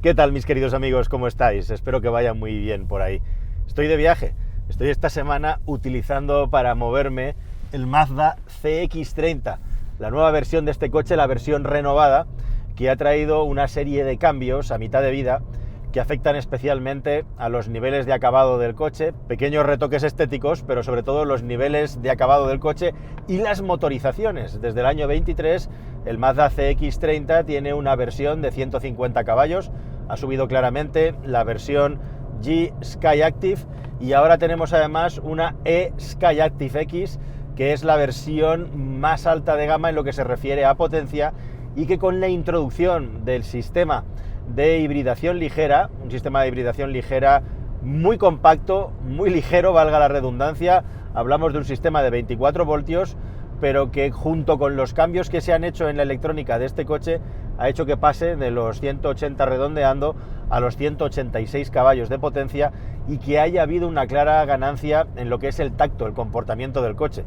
¿Qué tal, mis queridos amigos? ¿Cómo estáis? Espero que vaya muy bien por ahí. Estoy de viaje. Estoy esta semana utilizando para moverme el Mazda CX-30, la nueva versión de este coche, la versión renovada, que ha traído una serie de cambios a mitad de vida que afectan especialmente a los niveles de acabado del coche, pequeños retoques estéticos, pero sobre todo los niveles de acabado del coche y las motorizaciones. Desde el año 23, el Mazda CX-30 tiene una versión de 150 caballos, ha subido claramente la versión G Skyactiv y ahora tenemos además una E Skyactiv X, que es la versión más alta de gama en lo que se refiere a potencia y que con la introducción del sistema de hibridación ligera, un sistema de hibridación ligera muy compacto, muy ligero, valga la redundancia, hablamos de un sistema de 24 voltios, pero que junto con los cambios que se han hecho en la electrónica de este coche, ha hecho que pase de los 180 redondeando a los 186 caballos de potencia y que haya habido una clara ganancia en lo que es el tacto, el comportamiento del coche.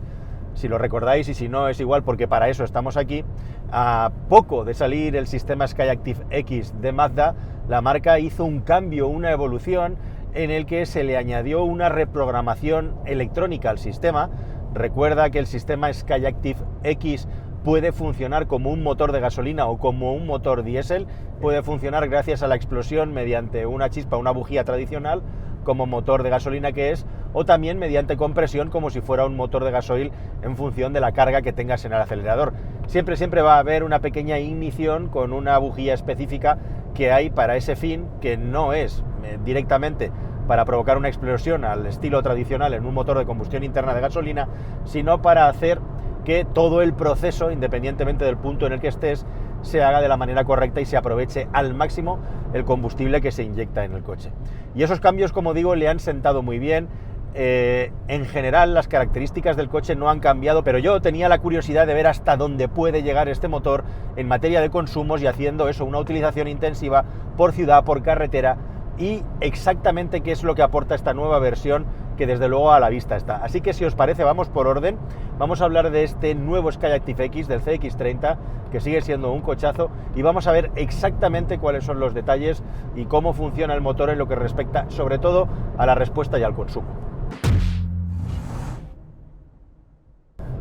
Si lo recordáis, y si no es igual porque para eso estamos aquí, a poco de salir el sistema Skyactiv X de Mazda, la marca hizo un cambio, una evolución en el que se le añadió una reprogramación electrónica al sistema. Recuerda que el sistema Skyactiv X puede funcionar como un motor de gasolina o como un motor diésel, puede funcionar gracias a la explosión mediante una chispa, una bujía tradicional, como motor de gasolina que es, o también mediante compresión como si fuera un motor de gasoil en función de la carga que tengas en el acelerador. Siempre va a haber una pequeña ignición con una bujía específica que hay para ese fin, que no es directamente para provocar una explosión al estilo tradicional en un motor de combustión interna de gasolina, sino para hacer que todo el proceso, independientemente del punto en el que estés, se haga de la manera correcta y se aproveche al máximo el combustible que se inyecta en el coche. Y esos cambios, como digo, le han sentado muy bien. En general las características del coche no han cambiado, pero yo tenía la curiosidad de ver hasta dónde puede llegar este motor en materia de consumos y haciendo eso, una utilización intensiva por ciudad, por carretera, y exactamente qué es lo que aporta esta nueva versión que desde luego a la vista está. Así que si os parece, vamos por orden, vamos a hablar de este nuevo Skyactiv X, del CX-30, que sigue siendo un cochazo, y vamos a ver exactamente cuáles son los detalles y cómo funciona el motor en lo que respecta sobre todo a la respuesta y al consumo.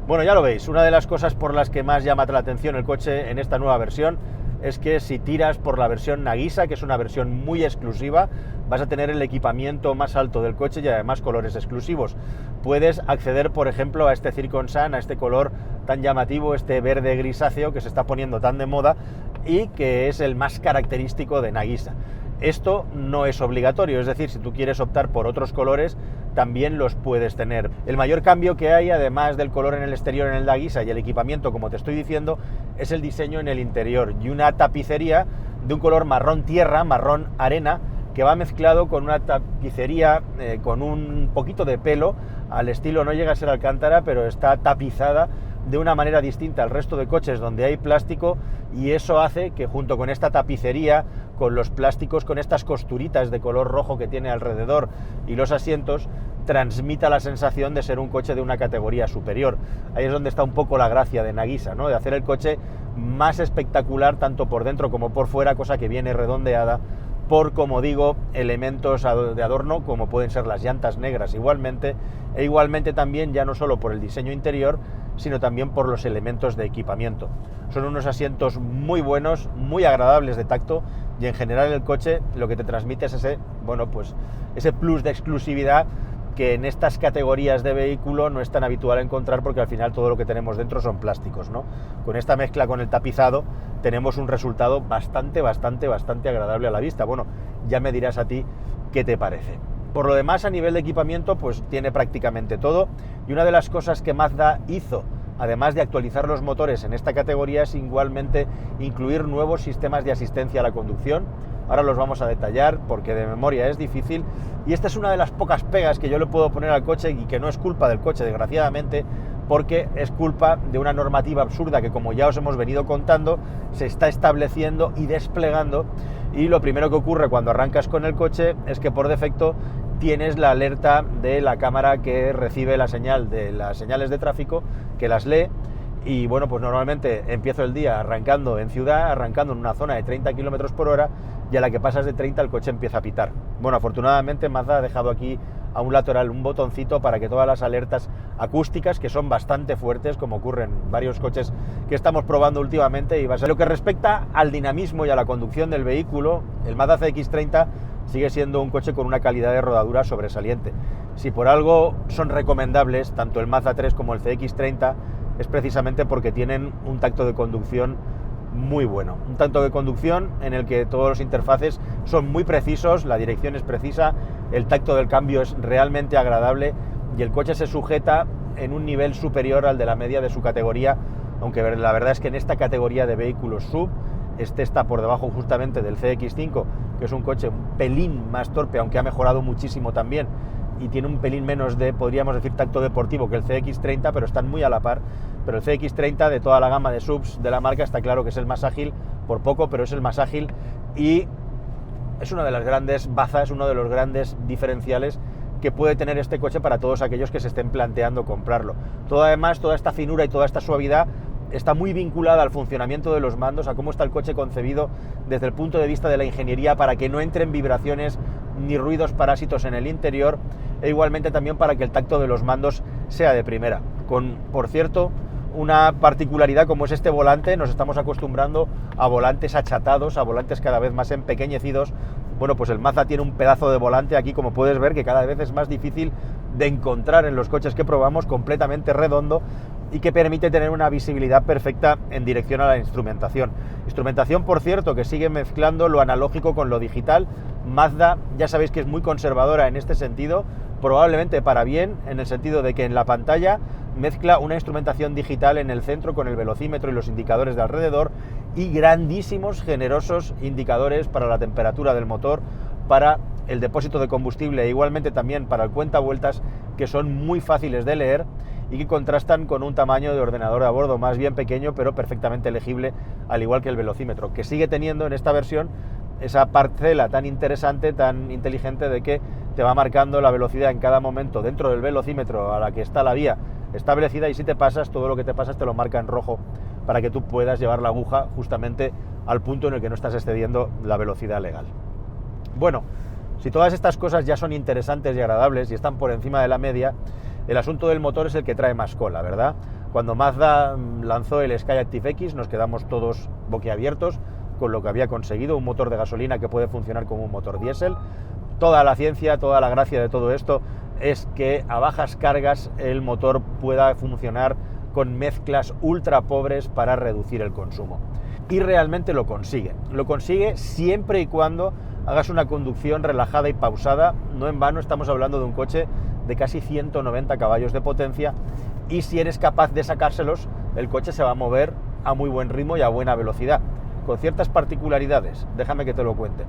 Bueno, ya lo veis, una de las cosas por las que más llama la atención el coche en esta nueva versión es que si tiras por la versión Nagisa, que es una versión muy exclusiva, vas a tener el equipamiento más alto del coche y además colores exclusivos. Puedes acceder, por ejemplo, a este Zircon Sun, a este color tan llamativo, este verde grisáceo que se está poniendo tan de moda y que es el más característico de Nagisa. Esto no es obligatorio, es decir, si tú quieres optar por otros colores, también los puedes tener. El mayor cambio que hay, además del color en el exterior en el Nagisa y el equipamiento, como te estoy diciendo, es el diseño en el interior y una tapicería de un color marrón tierra, marrón arena, que va mezclado con una tapicería con un poquito de pelo, al estilo, no llega a ser alcántara, pero está tapizada de una manera distinta al resto de coches donde hay plástico, y eso hace que junto con esta tapicería, con los plásticos, con estas costuritas de color rojo que tiene alrededor y los asientos, transmita la sensación de ser un coche de una categoría superior. Ahí es donde está un poco la gracia de Nagisa, ¿no? De hacer el coche más espectacular tanto por dentro como por fuera, cosa que viene redondeada por, como digo, elementos de adorno como pueden ser las llantas negras igualmente, e igualmente también ya no solo por el diseño interior, sino también por los elementos de equipamiento. Son unos asientos muy buenos, muy agradables de tacto, y en general el coche lo que te transmite es ese plus de exclusividad que en estas categorías de vehículo no es tan habitual encontrar, porque al final todo lo que tenemos dentro son plásticos, ¿no? Con esta mezcla con el tapizado tenemos un resultado bastante agradable a la vista. Bueno, ya me dirás a ti qué te parece. Por lo demás, a nivel de equipamiento, pues tiene prácticamente todo, y una de las cosas que Mazda hizo, además de actualizar los motores en esta categoría, es igualmente incluir nuevos sistemas de asistencia a la conducción. Ahora los vamos a detallar porque de memoria es difícil, y esta es una de las pocas pegas que yo le puedo poner al coche, y que no es culpa del coche, desgraciadamente, porque es culpa de una normativa absurda que, como ya os hemos venido contando, se está estableciendo y desplegando, y lo primero que ocurre cuando arrancas con el coche es que por defecto tienes la alerta de la cámara que recibe la señal de las señales de tráfico, que las lee, y bueno, pues normalmente empiezo el día arrancando en ciudad, arrancando en una zona de 30 km por hora, y a la que pasas de 30 el coche empieza a pitar. Bueno, afortunadamente Mazda ha dejado aquí a un lateral un botoncito para que todas las alertas acústicas, que son bastante fuertes, como ocurre en varios coches que estamos probando últimamente, y va a ser. Lo que respecta al dinamismo y a la conducción del vehículo, el Mazda CX-30 sigue siendo un coche con una calidad de rodadura sobresaliente. Si por algo son recomendables tanto el Mazda 3 como el CX-30, es precisamente porque tienen un tacto de conducción muy bueno. Un tacto de conducción en el que todos los interfaces son muy precisos, la dirección es precisa, el tacto del cambio es realmente agradable y el coche se sujeta en un nivel superior al de la media de su categoría, aunque la verdad es que en esta categoría de vehículos sub, este está por debajo justamente del CX-5, que es un coche un pelín más torpe, aunque ha mejorado muchísimo también, y tiene un pelín menos de, podríamos decir, tacto deportivo que el CX-30, pero están muy a la par. Pero el CX-30, de toda la gama de subs de la marca, está claro que es el más ágil, por poco, pero es el más ágil, y es una de las grandes bazas, uno de los grandes diferenciales que puede tener este coche para todos aquellos que se estén planteando comprarlo. Además, toda esta finura y toda esta suavidad está muy vinculada al funcionamiento de los mandos, a cómo está el coche concebido desde el punto de vista de la ingeniería, para que no entren vibraciones ni ruidos parásitos en el interior, e igualmente también para que el tacto de los mandos sea de primera. Con, por cierto, una particularidad como es este volante, nos estamos acostumbrando a volantes achatados, a volantes cada vez más empequeñecidos. Bueno, pues el Mazda tiene un pedazo de volante aquí, como puedes ver, que cada vez es más difícil de encontrar en los coches que probamos, completamente redondo, y que permite tener una visibilidad perfecta en dirección a la instrumentación. Instrumentación, por cierto, que sigue mezclando lo analógico con lo digital. Mazda, ya sabéis que es muy conservadora en este sentido, probablemente para bien, en el sentido de que en la pantalla mezcla una instrumentación digital en el centro con el velocímetro y los indicadores de alrededor, y grandísimos, generosos indicadores para la temperatura del motor, para el depósito de combustible e igualmente también para el cuentavueltas, que son muy fáciles de leer y que contrastan con un tamaño de ordenador a bordo más bien pequeño, pero perfectamente legible, al igual que el velocímetro, que sigue teniendo en esta versión esa parcela tan interesante, tan inteligente, de que te va marcando la velocidad en cada momento dentro del velocímetro a la que está la vía establecida, y si te pasas, todo lo que te pasas te lo marca en rojo para que tú puedas llevar la aguja justamente al punto en el que no estás excediendo la velocidad legal. Bueno, si todas estas cosas ya son interesantes y agradables y están por encima de la media, el asunto del motor es el que trae más cola, ¿verdad? Cuando Mazda lanzó el Skyactiv X nos quedamos todos boquiabiertos con lo que había conseguido, un motor de gasolina que puede funcionar como un motor diésel. Toda la ciencia, toda la gracia de todo esto es que a bajas cargas el motor pueda funcionar con mezclas ultra pobres para reducir el consumo. Y realmente lo consigue. Lo consigue siempre y cuando hagas una conducción relajada y pausada. No en vano estamos hablando de un coche de casi 190 caballos de potencia, y si eres capaz de sacárselos, el coche se va a mover a muy buen ritmo y a buena velocidad, con ciertas particularidades. Déjame que te lo cuente.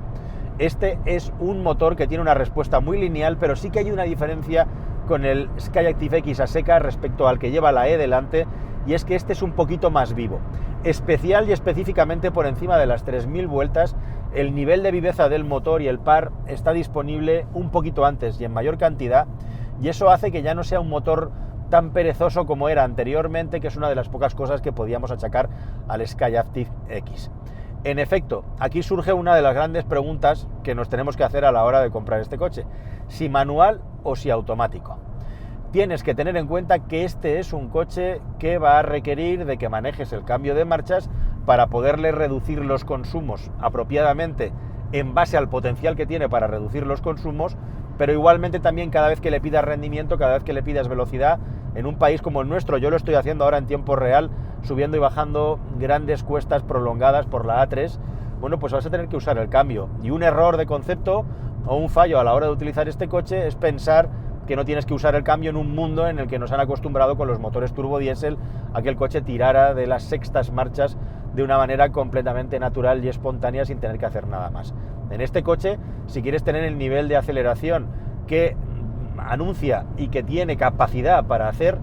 Este es un motor que tiene una respuesta muy lineal, pero sí que hay una diferencia con el Skyactiv X a seca respecto al que lleva la E delante, y es que este es un poquito más vivo. Especial y específicamente por encima de las 3000 vueltas, el nivel de viveza del motor y el par está disponible un poquito antes y en mayor cantidad, y eso hace que ya no sea un motor tan perezoso como era anteriormente, que es una de las pocas cosas que podíamos achacar al Skyactiv X. En efecto, aquí surge una de las grandes preguntas que nos tenemos que hacer a la hora de comprar este coche: si manual o si automático. Tienes que tener en cuenta que este es un coche que va a requerir de que manejes el cambio de marchas para poderle reducir los consumos apropiadamente en base al potencial que tiene para reducir los consumos, pero igualmente también cada vez que le pidas rendimiento, cada vez que le pidas velocidad. En un país como el nuestro, yo lo estoy haciendo ahora en tiempo real, subiendo y bajando grandes cuestas prolongadas por la A3, bueno, pues vas a tener que usar el cambio. Y un error de concepto o un fallo a la hora de utilizar este coche es pensar que no tienes que usar el cambio en un mundo en el que nos han acostumbrado con los motores turbodiesel a que el coche tirara de las sextas marchas de una manera completamente natural y espontánea sin tener que hacer nada más. En este coche, si quieres tener el nivel de aceleración que anuncia y que tiene capacidad para hacer,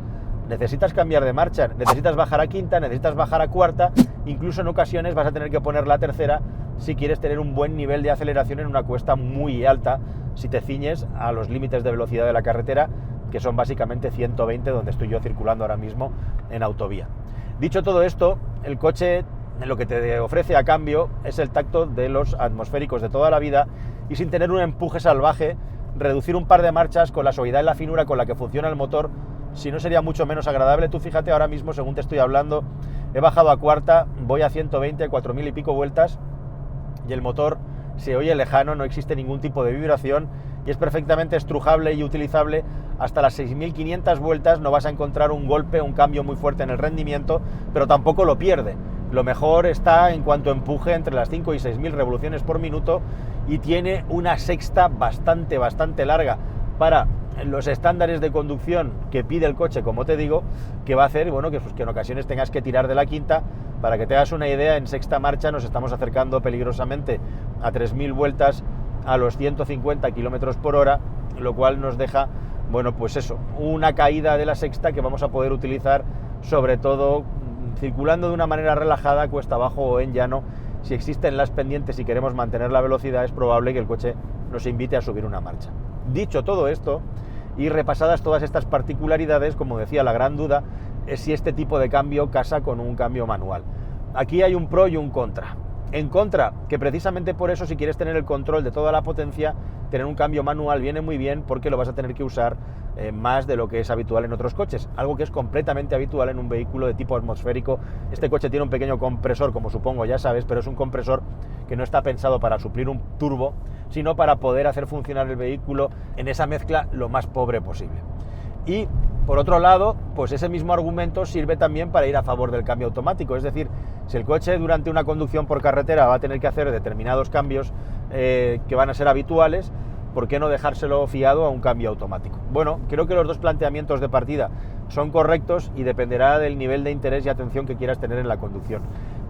necesitas cambiar de marcha, necesitas bajar a quinta, necesitas bajar a cuarta, incluso en ocasiones vas a tener que poner la tercera si quieres tener un buen nivel de aceleración en una cuesta muy alta, si te ciñes a los límites de velocidad de la carretera, que son básicamente 120, donde estoy yo circulando ahora mismo en autovía. Dicho todo esto, el coche lo que te ofrece a cambio es el tacto de los atmosféricos de toda la vida y sin tener un empuje salvaje, reducir un par de marchas con la suavidad y la finura con la que funciona el motor, si no sería mucho menos agradable. Tú fíjate, ahora mismo, según te estoy hablando, he bajado a cuarta, voy a 120, 4000 y pico vueltas y el motor se oye lejano, no existe ningún tipo de vibración y es perfectamente estrujable y utilizable hasta las 6500 vueltas. No vas a encontrar un golpe, un cambio muy fuerte en el rendimiento, pero tampoco lo pierde. Lo mejor está en cuanto a empuje entre las 5 y 6000 revoluciones por minuto y tiene una sexta bastante larga para los estándares de conducción que pide el coche, como te digo, que va a hacer, bueno, que en ocasiones tengas que tirar de la quinta. Para que te hagas una idea, en sexta marcha nos estamos acercando peligrosamente a 3000 vueltas, a los 150 km por hora, lo cual nos deja, bueno, pues eso, una caída de la sexta que vamos a poder utilizar sobre todo circulando de una manera relajada, cuesta abajo o en llano. Si existen las pendientes y queremos mantener la velocidad, es probable que el coche nos invite a subir una marcha. Dicho todo esto, y repasadas todas estas particularidades, como decía, la gran duda es si este tipo de cambio casa con un cambio manual. Aquí hay un pro y un contra. En contra, que precisamente por eso, si quieres tener el control de toda la potencia, tener un cambio manual viene muy bien, porque lo vas a tener que usar más de lo que es habitual en otros coches, algo que es completamente habitual en un vehículo de tipo atmosférico. Este coche tiene un pequeño compresor, como supongo ya sabes, pero es un compresor que no está pensado para suplir un turbo, sino para poder hacer funcionar el vehículo en esa mezcla lo más pobre posible. Y por otro lado, pues ese mismo argumento sirve también para ir a favor del cambio automático. Es decir, si el coche durante una conducción por carretera va a tener que hacer determinados cambios que van a ser habituales, ¿por qué no dejárselo fiado a un cambio automático? Bueno, creo que los dos planteamientos de partida son correctos y dependerá del nivel de interés y atención que quieras tener en la conducción.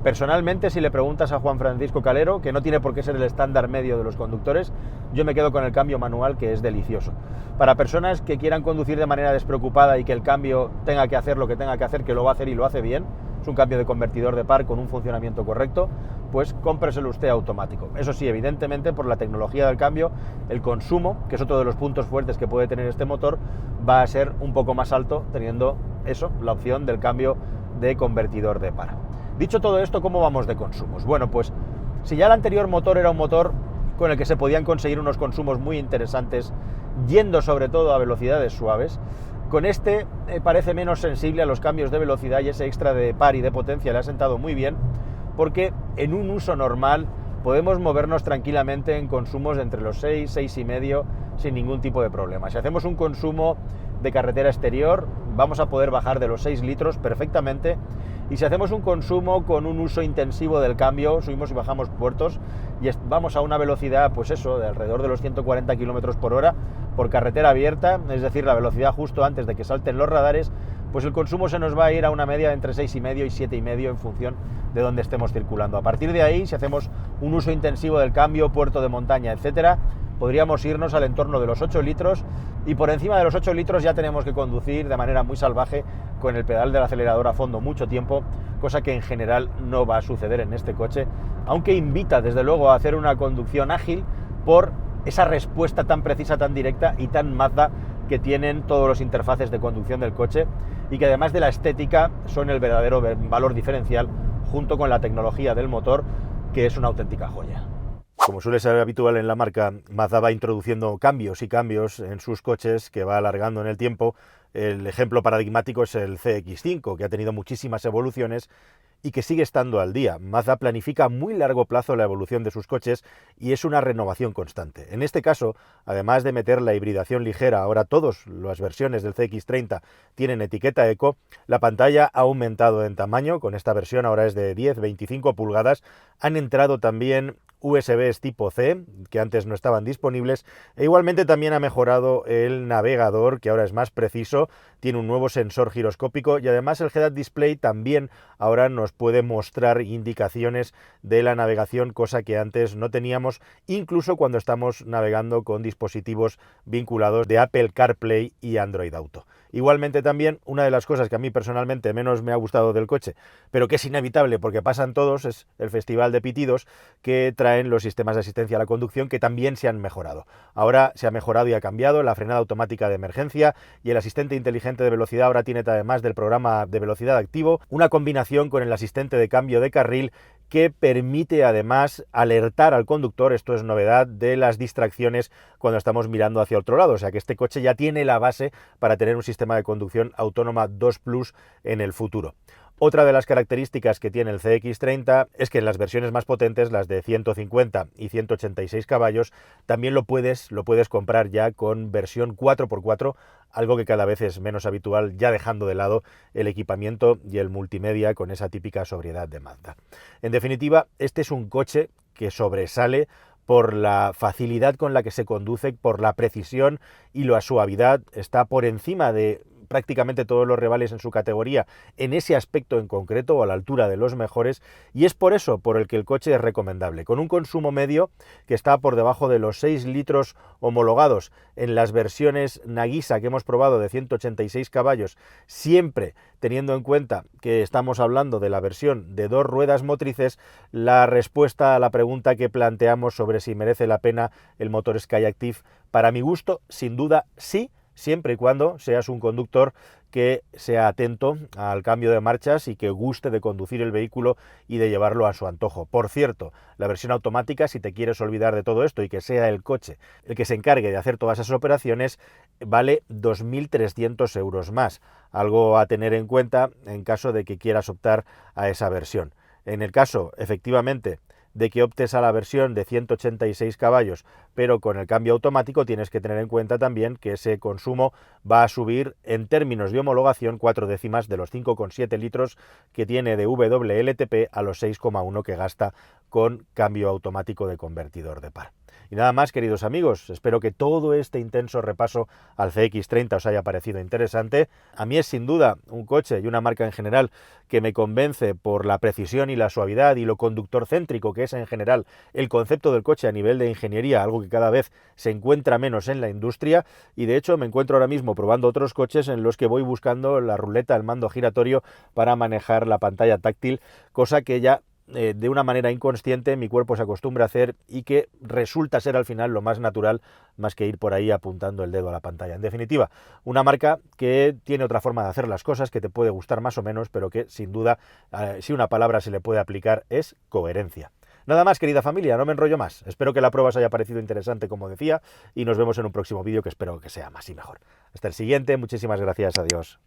Personalmente, si le preguntas a Juan Francisco Calero, que no tiene por qué ser el estándar medio de los conductores, yo me quedo con el cambio manual, que es delicioso. Para personas que quieran conducir de manera despreocupada y que el cambio tenga que hacer lo que tenga que hacer, que lo va a hacer y lo hace bien, es un cambio de convertidor de par con un funcionamiento correcto, pues cómpreselo usted automático. Eso sí, evidentemente, por la tecnología del cambio, el consumo, que es otro de los puntos fuertes que puede tener este motor, va a ser un poco más alto, teniendo eso, la opción del cambio de convertidor de par. Dicho todo esto, ¿cómo vamos de consumos? Bueno, pues si ya el anterior motor era un motor con el que se podían conseguir unos consumos muy interesantes, yendo sobre todo a velocidades suaves, con este parece menos sensible a los cambios de velocidad y ese extra de par y de potencia le ha sentado muy bien, porque en un uso normal podemos movernos tranquilamente en consumos de entre los 6, 6,5 sin ningún tipo de problema. Si hacemos un consumo de carretera exterior, vamos a poder bajar de los 6 litros perfectamente. Y si hacemos un consumo con un uso intensivo del cambio, subimos y bajamos puertos y vamos a una velocidad, pues eso, de alrededor de los 140 km por hora por carretera abierta, es decir, la velocidad justo antes de que salten los radares, pues el consumo se nos va a ir a una media de entre 6,5 y 7,5 en función de dónde estemos circulando. A partir de ahí, si hacemos un uso intensivo del cambio, puerto de montaña, etcétera, podríamos irnos al entorno de los 8 litros y por encima de los 8 litros ya tenemos que conducir de manera muy salvaje con el pedal del acelerador a fondo mucho tiempo, cosa que en general no va a suceder en este coche, aunque invita desde luego a hacer una conducción ágil por esa respuesta tan precisa, tan directa y tan Mazda que tienen todos los interfaces de conducción del coche y que además de la estética son el verdadero valor diferencial junto con la tecnología del motor, que es una auténtica joya. Como suele ser habitual en la marca, Mazda va introduciendo cambios y cambios en sus coches que va alargando en el tiempo. El ejemplo paradigmático es el CX-5, que ha tenido muchísimas evoluciones y que sigue estando al día. Mazda planifica a muy largo plazo la evolución de sus coches y es una renovación constante. En este caso, además de meter la hibridación ligera, ahora todas las versiones del CX-30 tienen etiqueta Eco, la pantalla ha aumentado en tamaño, con esta versión ahora es de 10-25 pulgadas, han entrado también USBs tipo C, que antes no estaban disponibles, e igualmente también ha mejorado el navegador, que ahora es más preciso, tiene un nuevo sensor giroscópico y además el Head-Up Display también ahora nos puede mostrar indicaciones de la navegación, cosa que antes no teníamos, incluso cuando estamos navegando con dispositivos vinculados de Apple CarPlay y Android Auto. Igualmente también, una de las cosas que a mí personalmente menos me ha gustado del coche, pero que es inevitable porque pasan todos, es el festival de pitidos, que trae traen los sistemas de asistencia a la conducción, que también se han mejorado. Ahora se ha mejorado y ha cambiado la frenada automática de emergencia, y el asistente inteligente de velocidad ahora tiene, además del programa de velocidad activo, una combinación con el asistente de cambio de carril que permite además alertar al conductor, esto es novedad, de las distracciones cuando estamos mirando hacia otro lado. O sea que este coche ya tiene la base para tener un sistema de conducción autónoma 2 Plus en el futuro. Otra de las características que tiene el CX30 es que en las versiones más potentes, las de 150 y 186 caballos, también lo puedes comprar ya con versión 4x4, algo que cada vez es menos habitual, ya dejando de lado el equipamiento y el multimedia con esa típica sobriedad de Mazda. En definitiva, este es un coche que sobresale por la facilidad con la que se conduce, por la precisión y la suavidad. Está por encima de prácticamente todos los rivales en su categoría en ese aspecto en concreto, o a la altura de los mejores, y es por eso por el que el coche es recomendable, con un consumo medio que está por debajo de los 6 litros homologados en las versiones Nagisa que hemos probado de 186 caballos, siempre teniendo en cuenta que estamos hablando de la versión de 2 ruedas motrices. La respuesta a la pregunta que planteamos sobre si merece la pena el motor Skyactiv, para mi gusto, sin duda sí, siempre y cuando seas un conductor que sea atento al cambio de marchas y que guste de conducir el vehículo y de llevarlo a su antojo. Por cierto, la versión automática, si te quieres olvidar de todo esto y que sea el coche el que se encargue de hacer todas esas operaciones, vale 2.300 euros más, algo a tener en cuenta en caso de que quieras optar a esa versión. En el caso, efectivamente, de que optes a la versión de 186 caballos, pero con el cambio automático, tienes que tener en cuenta también que ese consumo va a subir en términos de homologación 4 décimas, de los 5,7 litros que tiene de WLTP a los 6,1 que gasta con cambio automático de convertidor de par. Y nada más, queridos amigos, espero que todo este intenso repaso al CX30 os haya parecido interesante. A mí es sin duda un coche y una marca en general que me convence por la precisión y la suavidad y lo conductor céntrico que es en general el concepto del coche a nivel de ingeniería, algo que cada vez se encuentra menos en la industria, y de hecho me encuentro ahora mismo probando otros coches en los que voy buscando la ruleta, el mando giratorio para manejar la pantalla táctil, cosa que ya de una manera inconsciente mi cuerpo se acostumbra a hacer y que resulta ser al final lo más natural, más que ir por ahí apuntando el dedo a la pantalla. En definitiva, una marca que tiene otra forma de hacer las cosas, que te puede gustar más o menos, pero que sin duda, si una palabra se le puede aplicar, es coherencia. Nada más, querida familia, no me enrollo más. Espero que la prueba os haya parecido interesante, como decía, y nos vemos en un próximo vídeo que espero que sea más y mejor. Hasta el siguiente, muchísimas gracias, adiós.